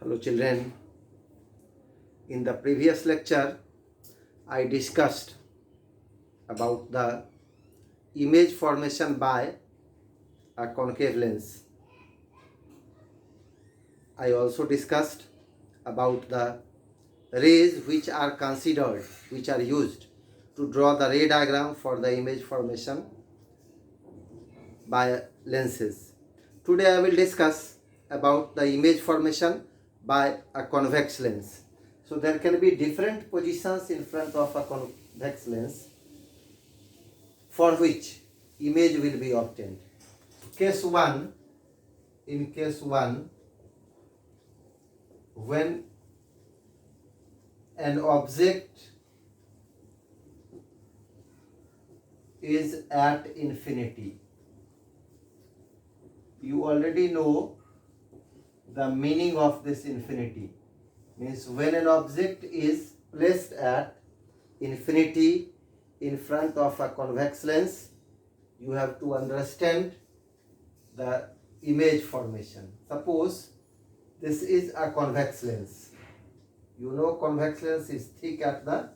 Hello children, in the previous lecture I discussed about the image formation by a concave lens. I also discussed about the rays which are considered, which are used to draw the ray diagram for the image formation by lenses. Today I will discuss about the image formation by a convex lens. So there can be different positions in front of a convex lens for which image will be obtained. In case 1, when an object is at infinity, you already know the meaning of this infinity. Means when an object is placed at infinity in front of a convex lens, you have to understand the image formation. Suppose this is a convex lens. You know convex lens is thick at the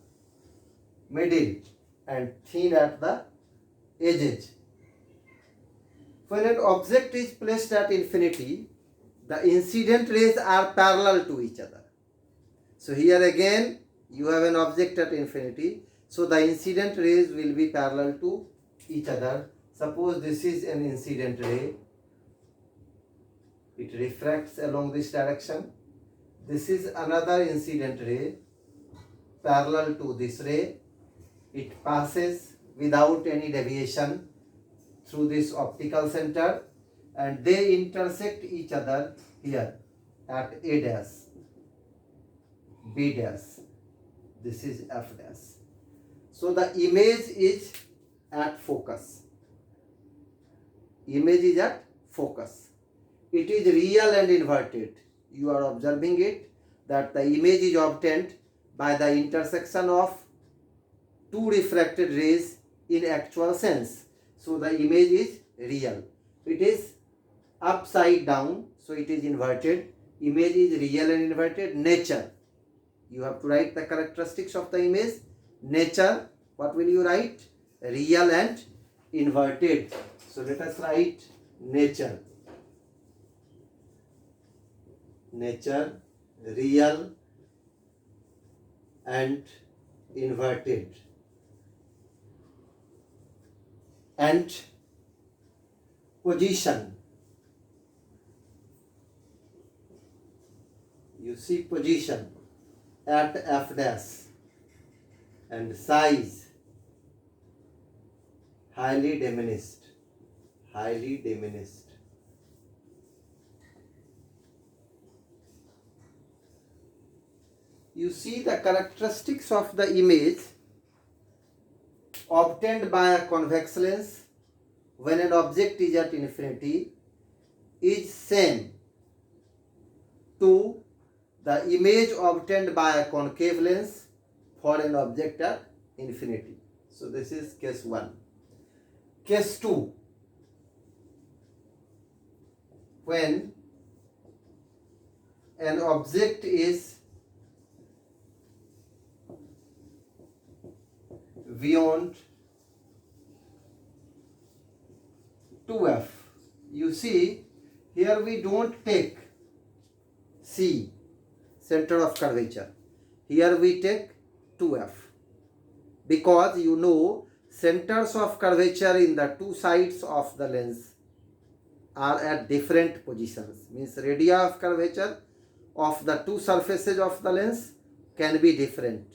middle and thin at the edges. When an object is placed at infinity, the incident rays are parallel to each other. So here again you have an object at infinity, so the incident rays will be parallel to each other. Suppose this is an incident ray, it refracts along this direction. This is another incident ray parallel to this ray. It passes without any deviation through this optical center and they intersect each other here at A dash, B dash, this is F dash. So the image is at focus. Image is at focus. It is real and inverted. You are observing it that the image is obtained by the intersection of two refracted rays in actual sense. So the image is real. It is upside down, so it is inverted. Image is real and inverted. Nature. You have to write the characteristics of the image. Nature, what will you write? Real and inverted. So let us write nature. Nature, real and inverted. And position. You see position at F dash and size highly diminished. Highly diminished. You see the characteristics of the image obtained by a convex lens when an object is at infinity is same to the image obtained by a concave lens for an object at infinity. So this is case 1. Case 2, when an object is beyond 2f. You see, here we don't take C, center of curvature. Here we take 2f. Because you know, centers of curvature in the two sides of the lens are at different positions. Means radii of curvature of the two surfaces of the lens can be different.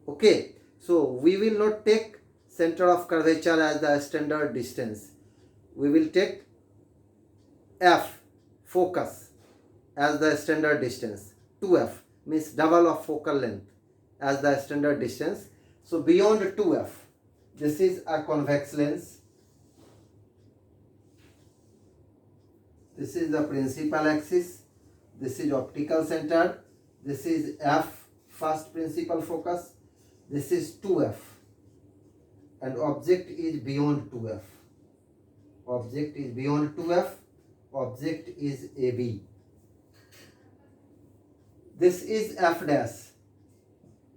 Okay. So we will not take center of curvature as the standard distance. We will take F, focus, as the standard distance. 2F means double of focal length as the standard distance. So beyond 2F, this is a convex lens. This is the principal axis. This is optical center. This is F, first principal focus. This is 2F and object is beyond 2F. Object is beyond 2F. Object is AB. This is f dash.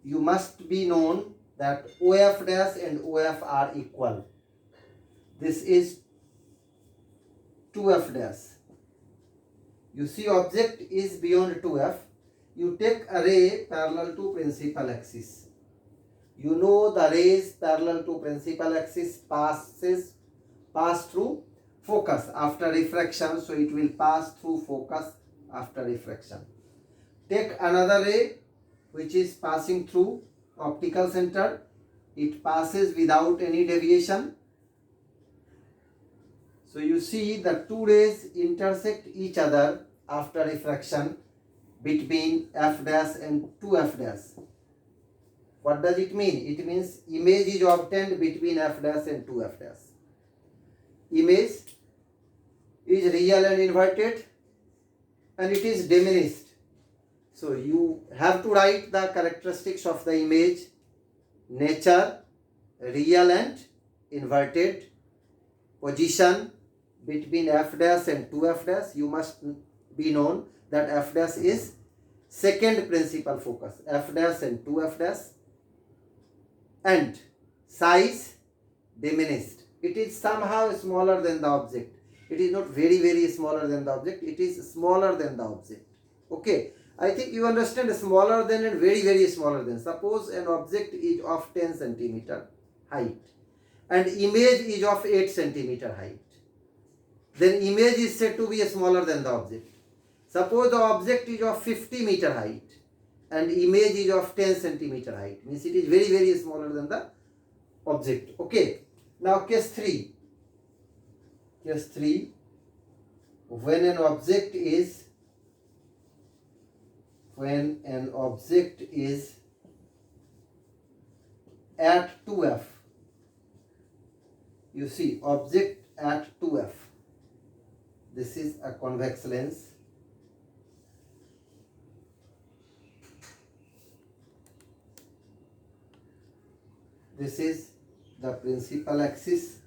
You must be known that OF dash and OF are equal. This is 2f dash. You see object is beyond 2f. You take a ray parallel to principal axis. You know the rays parallel to principal axis pass through focus after refraction, so it will pass through focus after refraction. Take another ray which is passing through optical center. It passes without any deviation. So you see the two rays intersect each other after refraction between f dash and 2f dash. What does it mean? It means image is obtained between f dash and 2f dash. Image is real and inverted, and it is diminished. So you have to write the characteristics of the image: nature, real and inverted, position between f dash and 2f dash. You must be known that f dash is second principal focus, f dash and 2f dash, and size diminished. It is somehow smaller than the object. It is not very smaller than the object. It is smaller than the object. Okay, I think you understand smaller than and very smaller than. Suppose an object is of 10 centimeter height and image is of 8 centimeter height. Then image is said to be smaller than the object. Suppose the object is of 50 meter height and image is of 10 centimeter height. Means it is very smaller than the object. Okay. Now case 3. Case 3. When an object is at 2f. You see object at 2f. This is a convex lens. This is the principal axis.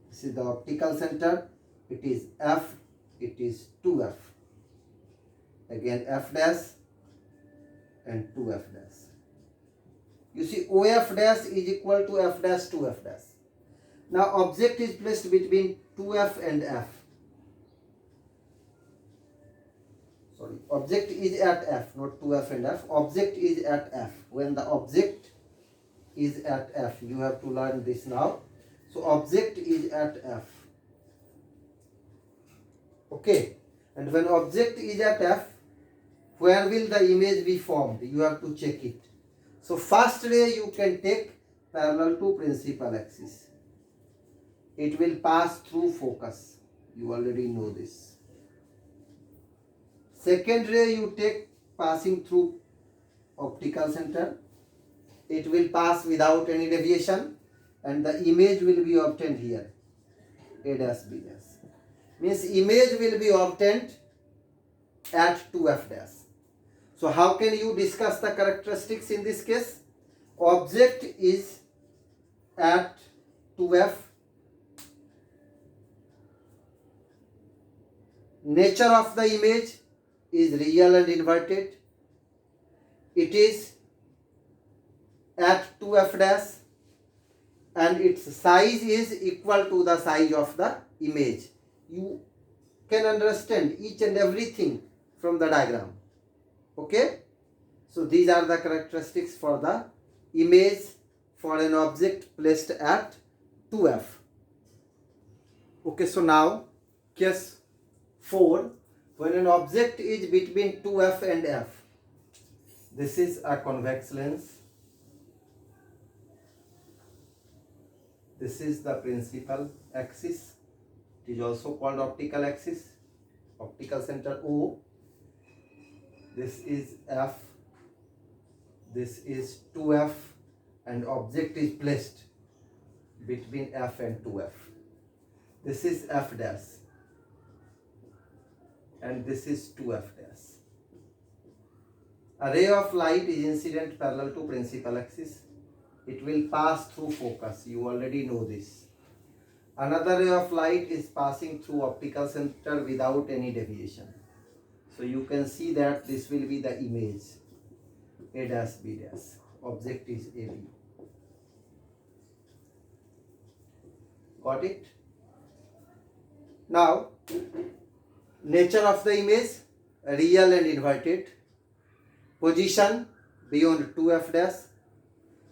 This is the optical center. It is f. It is 2f. Again f dash and 2f dash. You see OF dash is equal to f dash 2f dash. Now object is placed between 2f and f. Sorry, object is at f, not 2f and f. Object is at f. When the object is at f, you have to learn this now. So object is at f. Okay, and when object is at f, where will the image be formed? You have to check it. So first ray you can take parallel to principal axis. It will pass through focus. You already know this. Second ray you take passing through optical center. It will pass without any deviation and the image will be obtained here. A dash B dash. Means image will be obtained at 2f dash. So how can you discuss the characteristics in this case? Object is at 2f. Nature of the image is real and inverted. It is at 2f dash and its size is equal to the size of the image. You can understand each and everything from the diagram. Okay, so these are the characteristics for the image for an object placed at 2f. Okay, so now case 4, when an object is between 2f and f. This is a convex lens. This is the principal axis. It is also called optical axis. Optical center O. This is f. This is 2f and object is placed between f and 2f. This is f dash and this is 2f dash. A ray of light is incident parallel to principal axis. It will pass through focus. You already know this. Another ray of light is passing through optical center without any deviation. So you can see that this will be the image A dash B dash. Object is AB. Got it? Now, nature of the image, real and inverted. Position beyond 2f dash.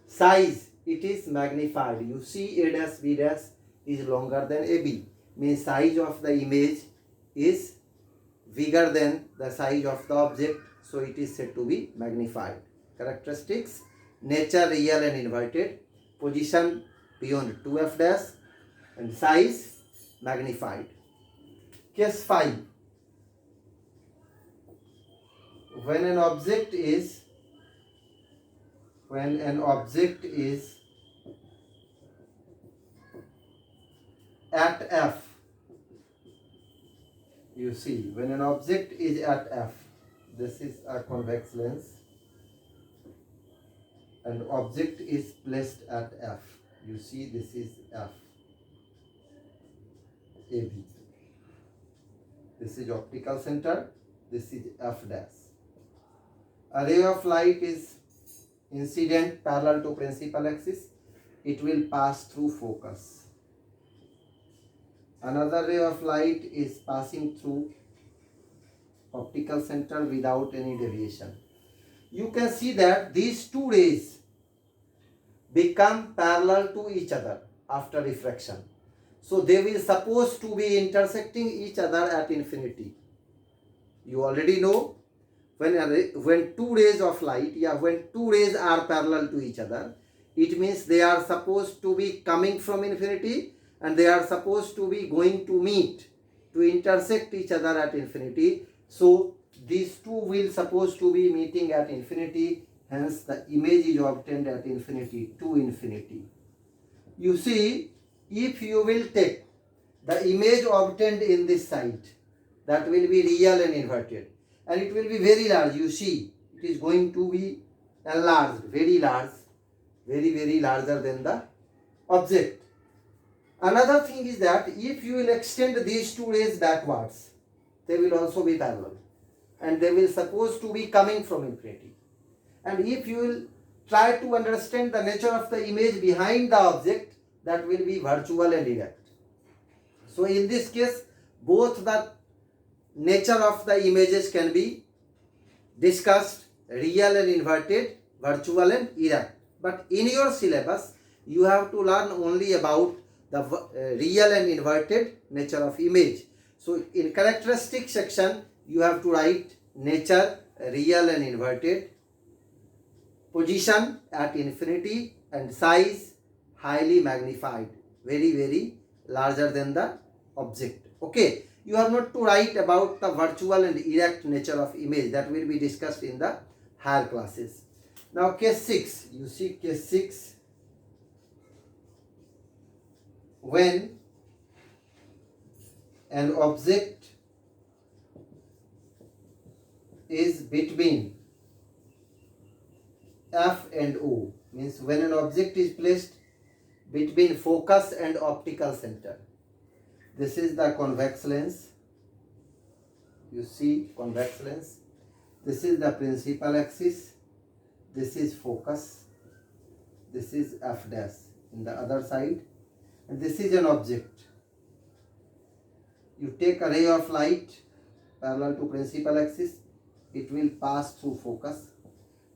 Size, it is magnified. You see A dash B dash is longer than AB. Means size of the image is bigger than the size of the object. So it is said to be magnified. Characteristics, nature real and inverted. Position beyond 2f dash. And size magnified. Case 5. When an object is at F, you see, when an object is at F, this is a convex lens, and object is placed at F. You see, this is F, AB. This is optical center, this is F dash. A ray of light is incident parallel to principal axis. It will pass through focus. Another ray of light is passing through optical center without any deviation. You can see that these two rays become parallel to each other after refraction. So they will supposed to be intersecting each other at infinity. You already know when two rays of light, when two rays are parallel to each other, it means they are supposed to be coming from infinity and they are supposed to be going to meet, to intersect each other at infinity. So these two will supposed to be meeting at infinity, hence the image is obtained at infinity, to infinity. You see, if you will take the image obtained in this side, that will be real and inverted, and it will be very large. You see, it is going to be enlarged, very large, very larger than the object. Another thing is that if you will extend these two rays backwards, they will also be parallel and they will supposed to be coming from infinity. And if you will try to understand the nature of the image behind the object, that will be virtual and erect. So in this case, both the nature of the images can be discussed, real and inverted, virtual and erect. But in your syllabus, you have to learn only about the real and inverted nature of image. So in characteristic section, you have to write nature, real and inverted, position at infinity, and size highly magnified, very larger than the object. Okay, you have not to write about the virtual and erect nature of image. That will be discussed in the higher classes. Now case 6, you see case 6, when an object is between F and O, means when an object is placed between focus and optical center. This is the convex lens. You see, convex lens. This is the principal axis. This is focus. This is F dash in the other side. And this is an object. You take a ray of light parallel to principal axis. It will pass through focus.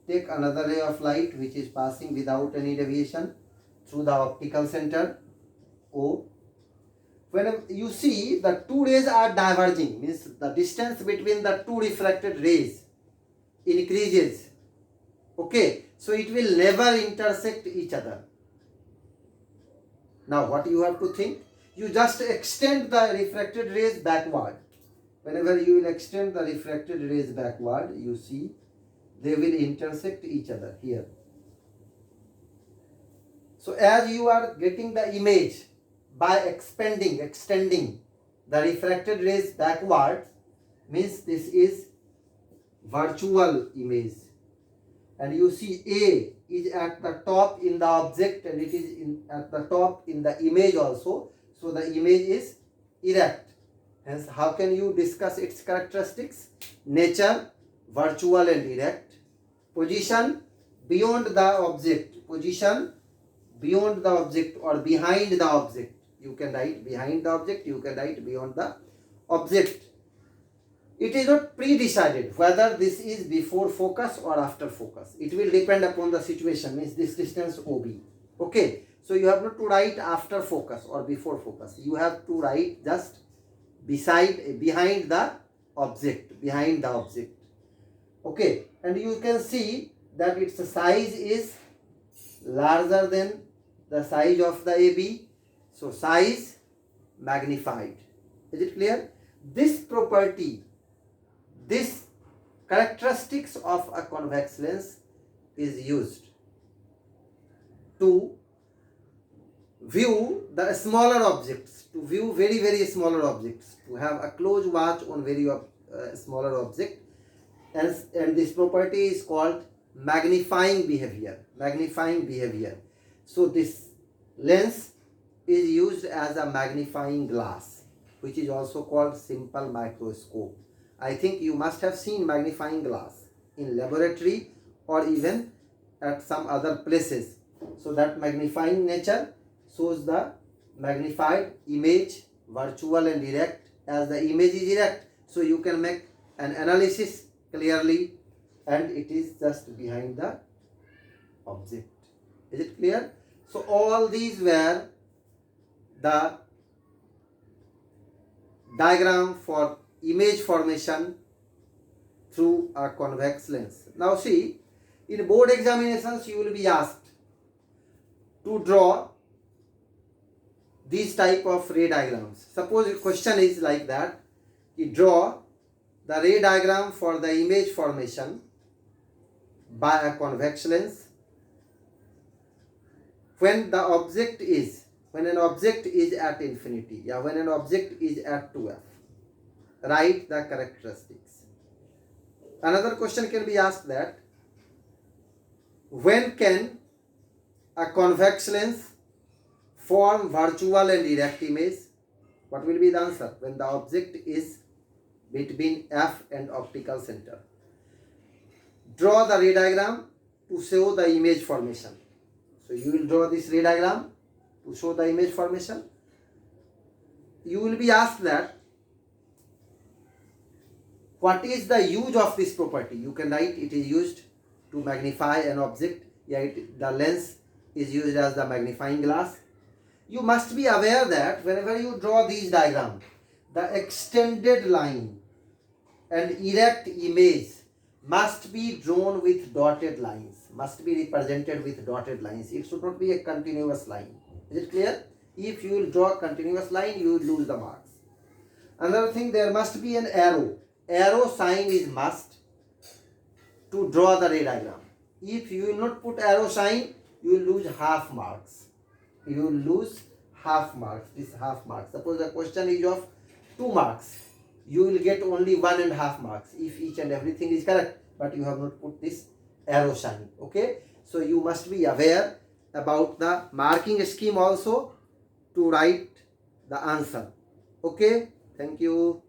Take another ray of light which is passing without any deviation through the optical center O. When you see the two rays are diverging, means the distance between the two refracted rays increases. Okay, so it will never intersect each other. Now what you have to think? You just extend the refracted rays backward. Whenever you will extend the refracted rays backward, you see they will intersect each other here. So as you are getting the image by extending the refracted rays backward, means this is virtual image. And you see A is at the top in the object and it is at the top in the image also. So the image is erect. Hence, how can you discuss its characteristics? nature, virtual and direct. Position beyond the object, position beyond the object or behind the object. You can write behind the object, you can write beyond the object. It is not pre-decided whether this is before focus or after focus. It will depend upon the situation, means this distance OB. Okay, so you have not to write after focus or before focus. You have to write just behind the object, behind the object. Okay, and you can see that its size is larger than the size of the AB. So size magnified. Is it clear? This property, this characteristics of a convex lens is used to view the smaller objects, to view very, very smaller objects, to have a close watch on very smaller object. And this property is called magnifying behavior. Magnifying behavior. So this lens is used as a magnifying glass, which is also called simple microscope. I think you must have seen magnifying glass in laboratory or even at some other places. So that magnifying nature shows the magnified image, virtual and direct. As the image is direct, so you can make an analysis clearly, and it is just behind the object. Is it clear? So all these were the diagram for image formation through a convex lens. Now see, in board examinations you will be asked to draw these type of ray diagrams. Suppose the question is like that, you draw the ray diagram for the image formation by a convex lens when an object is at infinity, when an object is at 2f. Write the characteristics. Another question can be asked that when can a convex lens form virtual and direct image? What will be the answer? When the object is between f and optical center. Draw the ray diagram to show the image formation. So you will draw this ray diagram to show the image formation. You will be asked that what is the use of this property? You can write it is used to magnify an object. The lens is used as the magnifying glass. You must be aware that whenever you draw these diagrams, the extended line and erect image must be drawn with dotted lines, must be represented with dotted lines. It should not be a continuous line. Is it clear? If you will draw a continuous line, you will lose the marks. Another thing, there must be an arrow. Arrow sign is must to draw the ray diagram. If you will not put arrow sign, you will lose half marks. You will lose half marks. This half marks. Suppose the question is of 2 marks. You will get only 1.5 marks if each and everything is correct, but you have not put this arrow sign. Okay, so you must be aware about the marking scheme also to write the answer. Okay, thank you.